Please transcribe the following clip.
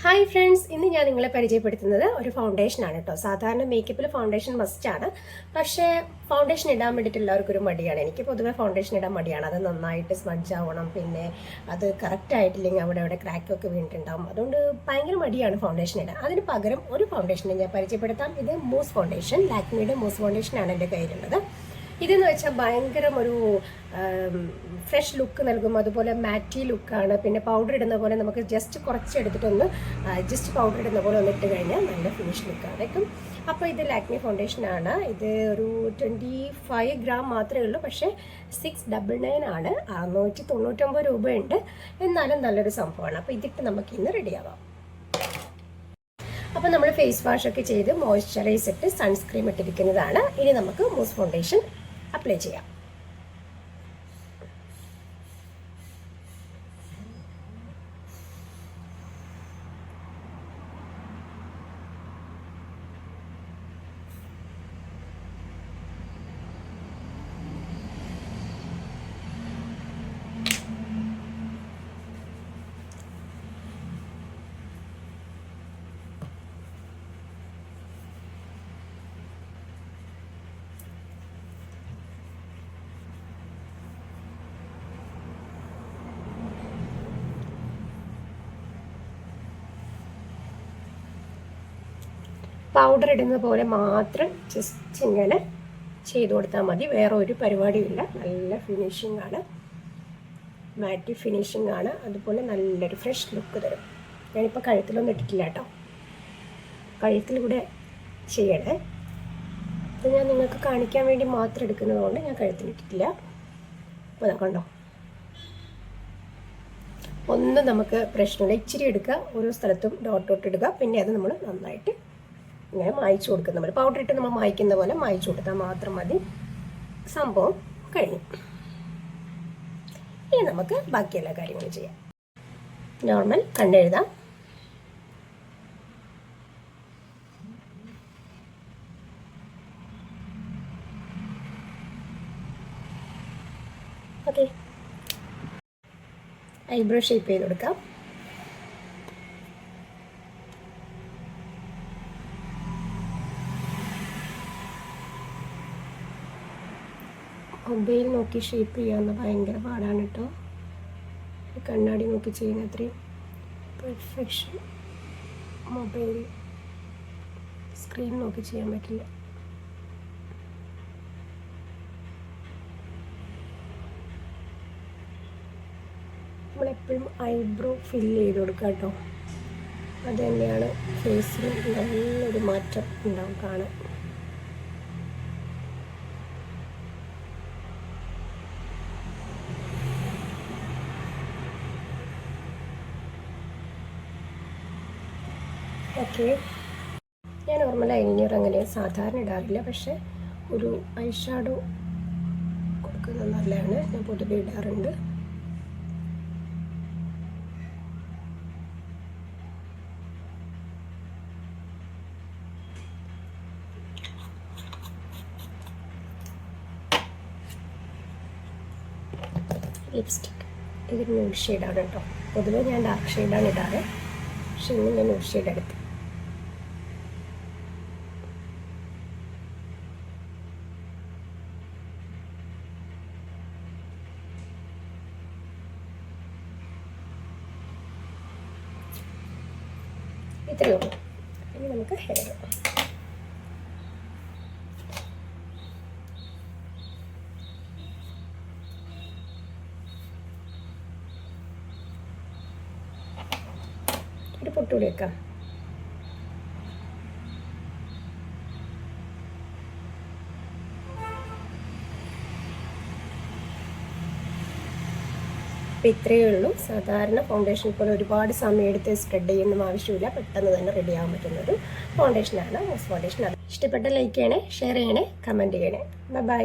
Hi friends, ഇന്ന് ഞാൻ നിങ്ങളെ പരിചയപ്പെടുത്തുന്നത് ഒരു ഫൗണ്ടേഷനാണ് കേട്ടോ. സാധാരണ മേക്കപ്പിൽ ഫൗണ്ടേഷൻ മസ്റ്റാണ്, പക്ഷേ ഫൗണ്ടേഷൻ ഇടാൻ വേണ്ടിയിട്ട് എല്ലാവർക്കും ഒരു മടിയാണ്. എനിക്ക് പൊതുവെ ഫൗണ്ടേഷൻ ഇടാൻ മടിയാണ്. അത് നന്നായിട്ട് സ്മഡ്ജ് ആവണം, പിന്നെ അത് കറക്റ്റ് ആയിട്ടില്ലെങ്കിൽ അവിടെ ക്രാക്കൊക്കെ വീണിട്ടുണ്ടാവും. അതുകൊണ്ട് ഭയങ്കര മടിയാണ് ഫൗണ്ടേഷൻ ഇടാൻ. അതിന് പകരം ഒരു ഫൗണ്ടേഷൻ ഞാൻ പരിചയപ്പെടുത്താം. ഇത് മൂസ് ഫൗണ്ടേഷൻ, ലാക്മിയുടെ മൂസ് ഫൗണ്ടേഷനാണ് എൻ്റെ കയ്യിലുള്ളത്. ഇതെന്ന് വെച്ചാൽ ഭയങ്കര ഒരു ഫ്രഷ് ലുക്ക് നൽകും, അതുപോലെ മാറ്റി ലുക്കാണ്. പിന്നെ പൗഡർ ഇടുന്ന പോലെ നമുക്ക് ജസ്റ്റ് കുറച്ചെടുത്തിട്ടൊന്ന് പൗഡർ ഇടുന്ന പോലെ ഒന്ന് ഇട്ട് കഴിഞ്ഞാൽ നല്ല ഫിനിഷ് ലുക്കായിരിക്കും. അപ്പോൾ ഇത് ലാക്മി ഫൗണ്ടേഷനാണ്. ഇത് ഒരു 25 ഗ്രാം മാത്രമേ ഉള്ളൂ, പക്ഷേ 699 ആണ്. 699 രൂപയുണ്ട്. എന്നാലും നല്ലൊരു സംഭവമാണ്. അപ്പോൾ ഇതിട്ട് നമുക്ക് ഇന്ന് റെഡിയാവാം. അപ്പോൾ നമ്മൾ ഫേസ് വാഷൊക്കെ ചെയ്ത് മോയ്സ്ചറൈസ് ഇട്ട് സൺസ്ക്രീം ഇട്ടിരിക്കുന്നതാണ്. ഇനി നമുക്ക് മൂസ് ഫൗണ്ടേഷൻ അപ്ലൈ ചെയ്യാം. പൗഡർ ഇടുന്ന പോലെ മാത്രം ജസ്റ്റ് ഇങ്ങനെ ചെയ്ത് കൊടുത്താൽ മതി. വേറെ ഒരു പരിപാടിയില്ല. നല്ല ഫിനിഷിംഗ് ആണ്, മാറ്റി ഫിനിഷിംഗ് ആണ്. അതുപോലെ നല്ലൊരു ഫ്രഷ് ലുക്ക് തരും. ഞാനിപ്പോൾ കഴുത്തിലൊന്നും ഇട്ടിട്ടില്ല കേട്ടോ, കഴുത്തിലൂടെ ചെയ്യണേ. ഇത് ഞാൻ നിങ്ങൾക്ക് കാണിക്കാൻ വേണ്ടി മാത്രം എടുക്കുന്നതുകൊണ്ട് ഞാൻ കഴുത്തിലിട്ടിട്ടില്ല. അപ്പോൾ കണ്ടോ, ഒന്നും നമുക്ക് പ്രശ്നമില്ല. ഇച്ചിരി എടുക്കുക, ഓരോ സ്ഥലത്തും ഡോട്ട് ഇടുക. പിന്നെ അത് നമ്മൾ നന്നായിട്ട് ഇങ്ങനെ മായ്ച്ചു കൊടുക്കുക. നമ്മൾ പൗഡർ ഇട്ട് നമ്മൾ മായ്ക്കുന്ന പോലെ മായ്ച്ചു കൊടുത്താൽ മാത്രം മതി. സംഭവം കഴിഞ്ഞു. ഇനി നമുക്ക് ബാക്കി എല്ലാ കാര്യങ്ങളും ചെയ്യാം. നോർമൽ കണ്ണെഴുതാം. ഓക്കെ, ഐബ്രോ ഷേപ്പ് ചെയ്ത് കൊടുക്കാം. മൊബൈൽ നോക്കി ഷേപ്പ് ചെയ്യാവുന്ന ഭയങ്കര പാടാണ് കേട്ടോ. കണ്ണാടി നോക്കി ചെയ്യുന്ന അത്രയും പെർഫെക്ഷൻ മൊബൈൽ സ്ക്രീൻ നോക്കി ചെയ്യാൻ പറ്റില്ല. നമ്മളെപ്പോഴും ഐബ്രോ ഫില്ല് ചെയ്ത് കൊടുക്കുക കേട്ടോ. അത് തന്നെയാണ് ഫേസിൽ നല്ലൊരു മാറ്റം ഉണ്ടാവും കാണാൻ. ഓക്കെ, ഞാൻ നോർമൽ ഐലൈനർ അങ്ങനെ സാധാരണ ഇടാറില്ല, പക്ഷേ ഒരു ഐ ഷാഡോ കൊടുക്കുന്നത് നല്ലതാണ്. ഞാൻ പൊതുവെ ഇടാറുണ്ട്. ലിപ്സ്റ്റിക് ഇത് ന്യൂഡ് ഷെയ്ഡാണ് കേട്ടോ. പൊതുവെ ഞാൻ ഡാർക്ക് ഷെയ്ഡാണ് ഇടാറ്, പക്ഷെ ഇന്ന് ഞാൻ ന്യൂഡ് ഷെയ്ഡ് എടുത്തു. ഇത്രയേ ഉള്ളൂ. ഇനി നമുക്ക് ഹെയർ ഒരു പൊട്ടുകൂടി വെക്കാം. അപ്പോൾ ഇത്രയേ ഉള്ളൂ. സാധാരണ ഫൗണ്ടേഷൻ പോലെ ഒരുപാട് സമയം എടുത്ത് സ്പ്രെഡ് ചെയ്യുന്ന ആവശ്യമില്ല. പെട്ടെന്ന് തന്നെ റെഡി ആകാൻ പറ്റുന്നൊരു ഫൗണ്ടേഷനാണ് മൂസ് ഫൗണ്ടേഷൻ. അത് ഇഷ്ടപ്പെട്ട ലൈക്ക് ചെയ്യണേ, ഷെയർ ചെയ്യണേ, കമൻറ്റ് ചെയ്യണേ. ബൈ.